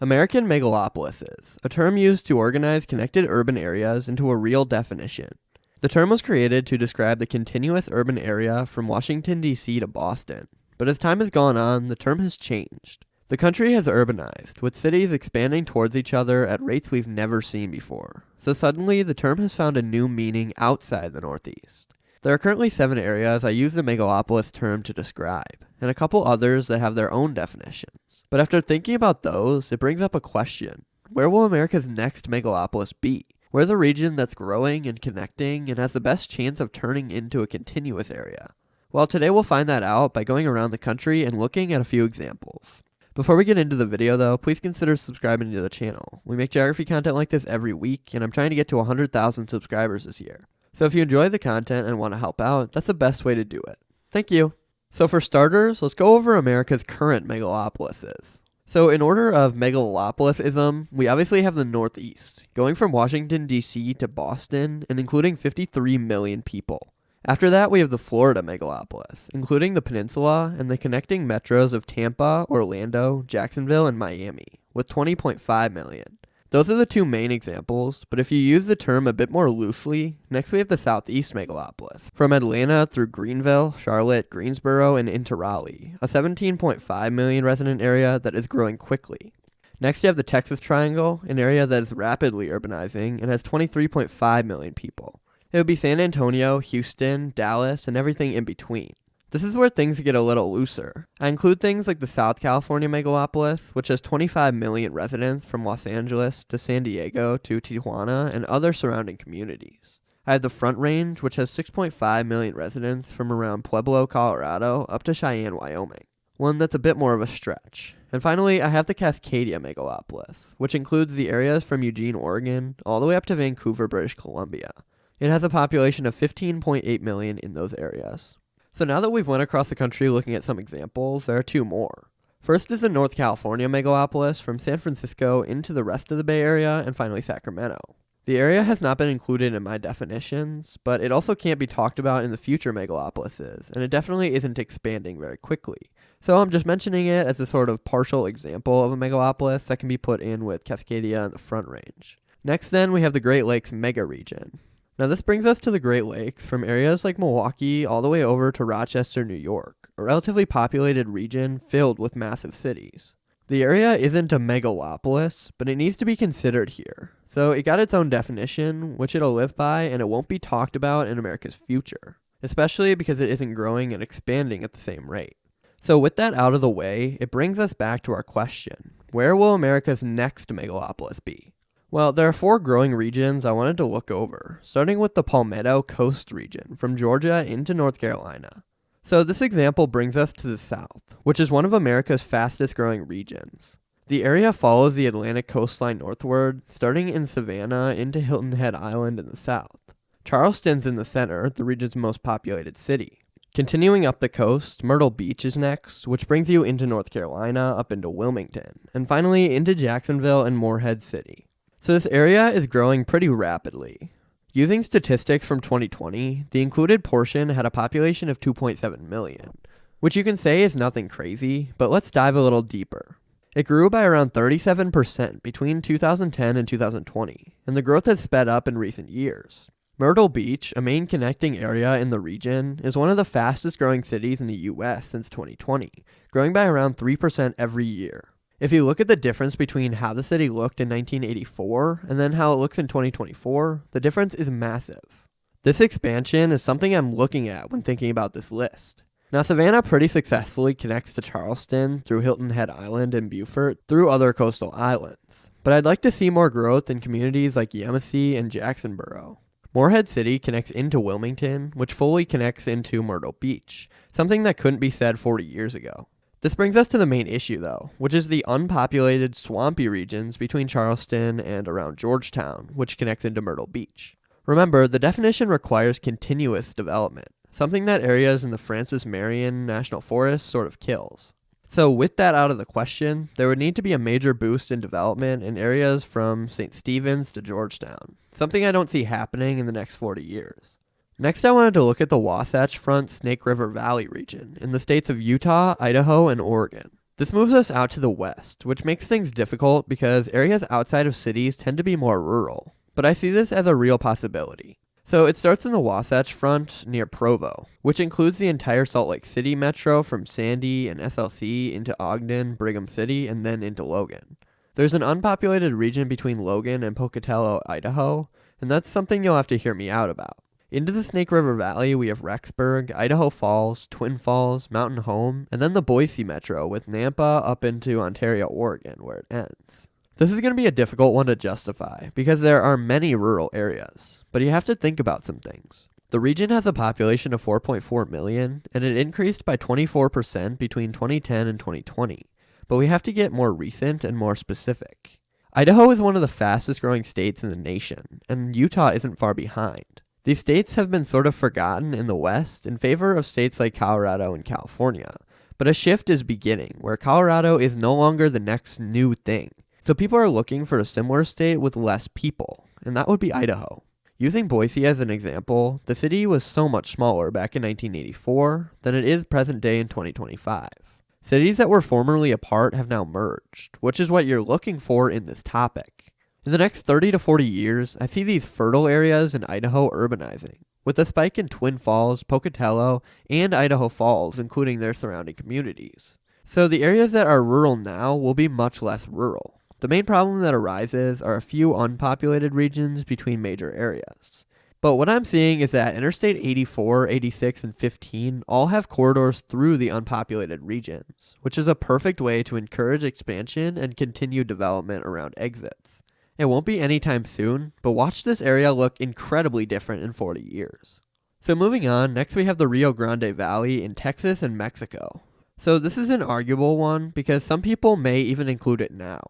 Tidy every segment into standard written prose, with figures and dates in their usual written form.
American megalopolises, a term used to organize connected urban areas into a real definition. The term was created to describe the continuous urban area from Washington, D.C. to Boston. But as time has gone on, the term has changed. The country has urbanized, with cities expanding towards each other at rates we've never seen before. So suddenly, the term has found a new meaning outside the Northeast. There are currently 7 areas I use the megalopolis term to describe, and a couple others that have their own definitions. But after thinking about those, it brings up a question. Where will America's next megalopolis be? Where's a region that's growing and connecting and has the best chance of turning into a continuous area? Well, today we'll find that out by going around the country and looking at a few examples. Before we get into the video though, please consider subscribing to the channel. We make geography content like this every week, and I'm trying to get to 100,000 subscribers this year. So if you enjoy the content and want to help out, that's the best way to do it. Thank you. So for starters, let's go over America's current megalopolises. So in order of megalopolisism, we obviously have the Northeast, going from Washington, D.C. to Boston and including 53 million people. After that, we have the Florida megalopolis, including the peninsula and the connecting metros of Tampa, Orlando, Jacksonville, and Miami, with 20.5 million. Those are the 2 main examples, but if you use the term a bit more loosely, next we have the Southeast megalopolis, from Atlanta through Greenville, Charlotte, Greensboro, and into Raleigh, a 17.5 million resident area that is growing quickly. Next you have the Texas Triangle, an area that is rapidly urbanizing and has 23.5 million people. It would be San Antonio, Houston, Dallas, and everything in between. This is where things get a little looser. I include things like the South California megalopolis, which has 25 million residents from Los Angeles to San Diego to Tijuana and other surrounding communities. I have the Front Range, which has 6.5 million residents from around Pueblo, Colorado up to Cheyenne, Wyoming. One that's a bit more of a stretch. And finally, I have the Cascadia megalopolis, which includes the areas from Eugene, Oregon, all the way up to Vancouver, British Columbia. It has a population of 15.8 million in those areas. So now that we've went across the country looking at some examples, there are 2 more. First is the North California megalopolis from San Francisco into the rest of the Bay Area and finally Sacramento. The area has not been included in my definitions, but it also can't be talked about in the future megalopolises, and it definitely isn't expanding very quickly. So I'm just mentioning it as a sort of partial example of a megalopolis that can be put in with Cascadia and the Front Range. Next then, we have the Great Lakes mega region. Now this brings us to the Great Lakes from areas like Milwaukee all the way over to Rochester, New York, a relatively populated region filled with massive cities. The area isn't a megalopolis, but it needs to be considered here. So it got its own definition, which it'll live by, and it won't be talked about in America's future, especially because it isn't growing and expanding at the same rate. So with that out of the way, it brings us back to our question. Where will America's next megalopolis be? Well, there are 4 growing regions I wanted to look over, starting with the Palmetto Coast region from Georgia into North Carolina. So this example brings us to the south, which is one of America's fastest growing regions. The area follows the Atlantic coastline northward, starting in Savannah into Hilton Head Island in the south. Charleston's in the center, the region's most populated city. Continuing up the coast, Myrtle Beach is next, which brings you into North Carolina up into Wilmington, and finally into Jacksonville and Morehead City. So this area is growing pretty rapidly. Using statistics from 2020, the included portion had a population of 2.7 million, which you can say is nothing crazy, but let's dive a little deeper. It grew by around 37% between 2010 and 2020, and the growth has sped up in recent years. Myrtle Beach, a main connecting area in the region, is one of the fastest growing cities in the US since 2020, growing by around 3% every year. If you look at the difference between how the city looked in 1984 and then how it looks in 2024, the difference is massive. This expansion is something I'm looking at when thinking about this list. Now, Savannah pretty successfully connects to Charleston through Hilton Head Island and Beaufort through other coastal islands, but I'd like to see more growth in communities like Yamasee and Jacksonboro. Morehead City connects into Wilmington, which fully connects into Myrtle Beach, something that couldn't be said 40 years ago. This brings us to the main issue though, which is the unpopulated swampy regions between Charleston and around Georgetown, which connects into Myrtle Beach. Remember, the definition requires continuous development, something that areas in the Francis Marion National Forest sort of kills. So with that out of the question, there would need to be a major boost in development in areas from St. Stephen's to Georgetown, something I don't see happening in the next 40 years. Next, I wanted to look at the Wasatch Front Snake River Valley region in the states of Utah, Idaho, and Oregon. This moves us out to the west, which makes things difficult because areas outside of cities tend to be more rural, but I see this as a real possibility. So it starts in the Wasatch Front near Provo, which includes the entire Salt Lake City metro from Sandy and SLC into Ogden, Brigham City, and then into Logan. There's an unpopulated region between Logan and Pocatello, Idaho, and that's something you'll have to hear me out about. Into the Snake River Valley, we have Rexburg, Idaho Falls, Twin Falls, Mountain Home, and then the Boise metro with Nampa up into Ontario, Oregon, where it ends. This is going to be a difficult one to justify because there are many rural areas, but you have to think about some things. The region has a population of 4.4 million, and it increased by 24% between 2010 and 2020, but we have to get more recent and more specific. Idaho is one of the fastest growing states in the nation, and Utah isn't far behind. These states have been sort of forgotten in the West in favor of states like Colorado and California, but a shift is beginning where Colorado is no longer the next new thing. So people are looking for a similar state with less people, and that would be Idaho. Using Boise as an example, the city was so much smaller back in 1984 than it is present day in 2025. Cities that were formerly apart have now merged, which is what you're looking for in this topic. In the next 30 to 40 years, I see these fertile areas in Idaho urbanizing, with a spike in Twin Falls, Pocatello, and Idaho Falls, including their surrounding communities. So the areas that are rural now will be much less rural. The main problem that arises are a few unpopulated regions between major areas. But what I'm seeing is that Interstate 84, 86, and 15 all have corridors through the unpopulated regions, which is a perfect way to encourage expansion and continued development around exits. It won't be anytime soon, but watch this area look incredibly different in 40 years. So moving on, next we have the Rio Grande Valley in Texas and Mexico. So this is an arguable one because some people may even include it now.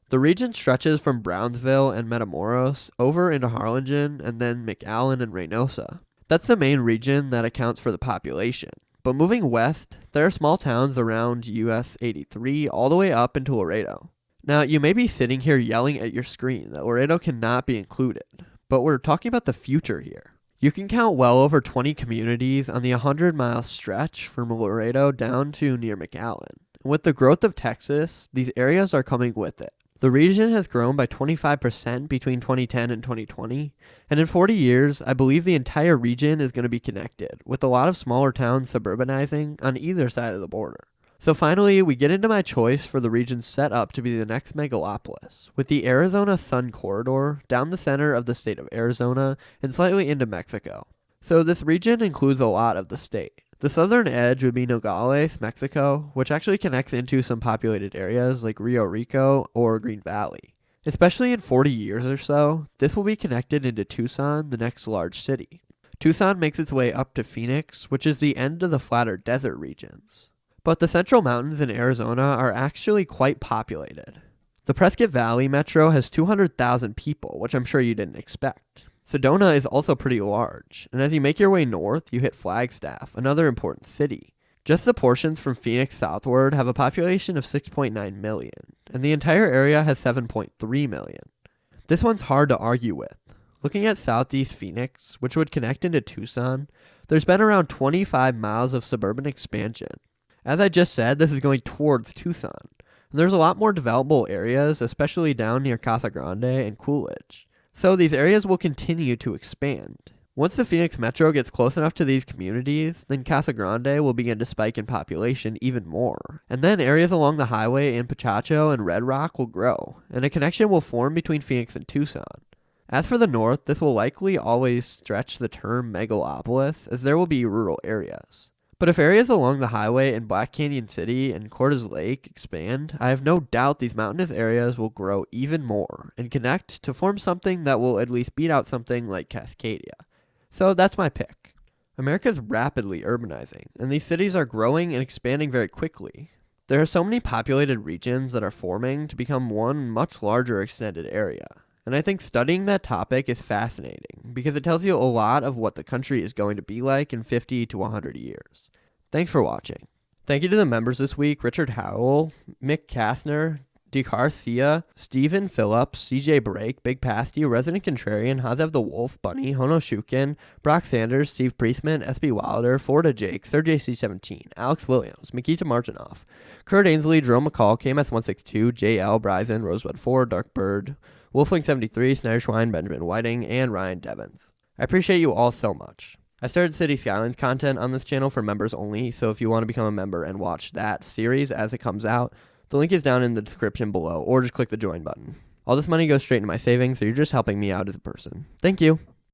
The region stretches from Brownsville and Matamoros over into Harlingen and then McAllen and Reynosa. That's the main region that accounts for the population. But moving west, there are small towns around US 83 all the way up into Laredo. Now, you may be sitting here yelling at your screen that Laredo cannot be included, but we're talking about the future here. You can count well over 20 communities on the 100-mile stretch from Laredo down to near McAllen. And with the growth of Texas, these areas are coming with it. The region has grown by 25% between 2010 and 2020, and in 40 years, I believe the entire region is going to be connected, with a lot of smaller towns suburbanizing on either side of the border. So finally, we get into my choice for the region set up to be the next megalopolis, with the Arizona Sun Corridor down the center of the state of Arizona and slightly into Mexico. So this region includes a lot of the state. The southern edge would be Nogales, Mexico, which actually connects into some populated areas like Rio Rico or Green Valley. Especially in 40 years or so, this will be connected into Tucson, the next large city. Tucson makes its way up to Phoenix, which is the end of the flatter desert regions. But the central mountains in Arizona are actually quite populated. The Prescott Valley Metro has 200,000 people, which I'm sure you didn't expect. Sedona is also pretty large, and as you make your way north, you hit Flagstaff, another important city. Just the portions from Phoenix southward have a population of 6.9 million, and the entire area has 7.3 million. This one's hard to argue with. Looking at southeast Phoenix, which would connect into Tucson, there's been around 25 miles of suburban expansion. As I just said, this is going towards Tucson, and there's a lot more developable areas, especially down near Casa Grande and Coolidge. So these areas will continue to expand. Once the Phoenix Metro gets close enough to these communities, then Casa Grande will begin to spike in population even more. And then areas along the highway in Pachacho and Red Rock will grow, and a connection will form between Phoenix and Tucson. As for the north, this will likely always stretch the term megalopolis, as there will be rural areas. But if areas along the highway in Black Canyon City and Cortez Lake expand, I have no doubt these mountainous areas will grow even more and connect to form something that will at least beat out something like Cascadia. So that's my pick. America is rapidly urbanizing, and these cities are growing and expanding very quickly. There are so many populated regions that are forming to become one much larger extended area. And I think studying that topic is fascinating because it tells you a lot of what the country is going to be like in 50 to 100 years. Thanks for watching. Thank you to the members this week, Richard Howell, Mick Kastner, DeCarthea, Stephen Phillips, CJ Brake, Big Pasty, Resident Contrarian, Hazev the Wolf, Bunny, Hono Shukin, Brock Sanders, Steve Priestman, SB Wilder, Florida Jake, Third JC17, Alex Williams, Mikita Martinoff, Kurt Ainsley, Jerome McCall, KMS162, JL, Bryson, Rosebud 4, Darkbird, Wolfling73, Snyderschwein, Benjamin Whiting, and Ryan Devens. I appreciate you all so much. I started City Skylines content on this channel for members only, so if you want to become a member and watch that series as it comes out, the link is down in the description below, or just click the join button. All this money goes straight into my savings, so you're just helping me out as a person. Thank you.